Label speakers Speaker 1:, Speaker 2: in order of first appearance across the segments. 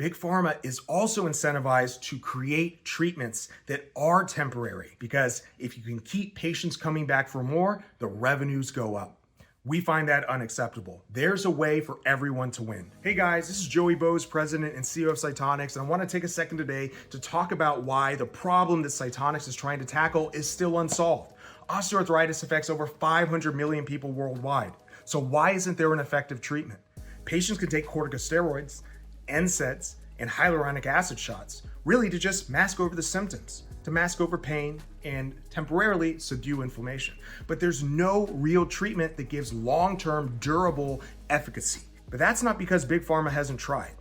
Speaker 1: Big Pharma is also incentivized to create treatments that are temporary because if you can keep patients coming back for more, the revenues go up. We find that unacceptable. There's a way for everyone to win. Hey guys, this is Joey Bose, President and CEO of Cytonics, and I want to take a second today to talk about why the problem that Cytonics is trying to tackle is still unsolved. Osteoarthritis affects over 500 million people worldwide. So why isn't there an effective treatment? Patients can take corticosteroids, NSAIDs, and hyaluronic acid shots, really to just mask over the symptoms, to mask over pain and temporarily subdue inflammation. But there's no real treatment that gives long-term durable efficacy. But that's not because Big Pharma hasn't tried.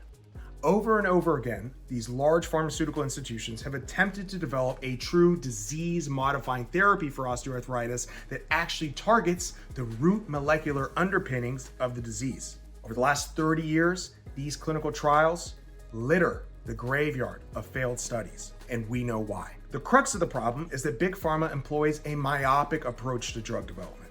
Speaker 1: Over and over again, these large pharmaceutical institutions have attempted to develop a true disease-modifying therapy for osteoarthritis that actually targets the root molecular underpinnings of the disease. Over the last 30 years, these clinical trials litter the graveyard of failed studies, and we know why. The crux of the problem is that Big Pharma employs a myopic approach to drug development.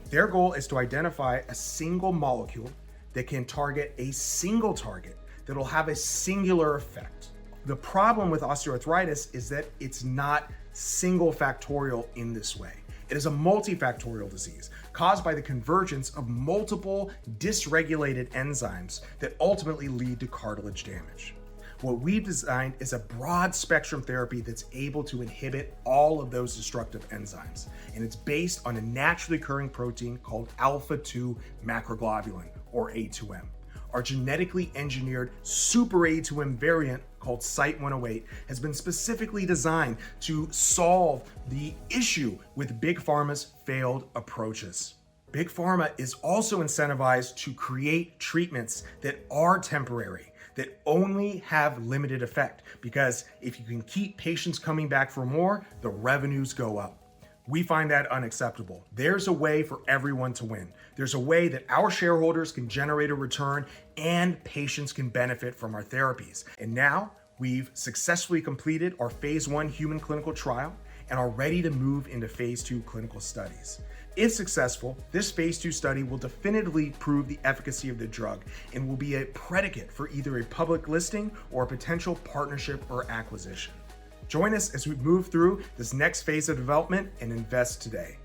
Speaker 1: Their goal is to identify a single molecule that can target a single target that'll have a singular effect. The problem with osteoarthritis is that it's not single factorial in this way. It is a multifactorial disease caused by the convergence of multiple dysregulated enzymes that ultimately lead to cartilage damage. What we've designed is a broad spectrum therapy that's able to inhibit all of those destructive enzymes. And it's based on a naturally occurring protein called alpha-2 macroglobulin, or A2M. Our genetically engineered super A2M variant called Cyte108 has been specifically designed to solve the issue with Big Pharma's failed approaches. Big Pharma is also incentivized to create treatments that are temporary, that only have limited effect, because if you can keep patients coming back for more, the revenues go up. We find that unacceptable. There's a way for everyone to win. There's a way that our shareholders can generate a return and patients can benefit from our therapies. And now we've successfully completed our phase 1 human clinical trial and are ready to move into phase 2 clinical studies. If successful, this phase 2 study will definitively prove the efficacy of the drug and will be a predicate for either a public listing or a potential partnership or acquisition. Join us as we move through this next phase of development and invest today.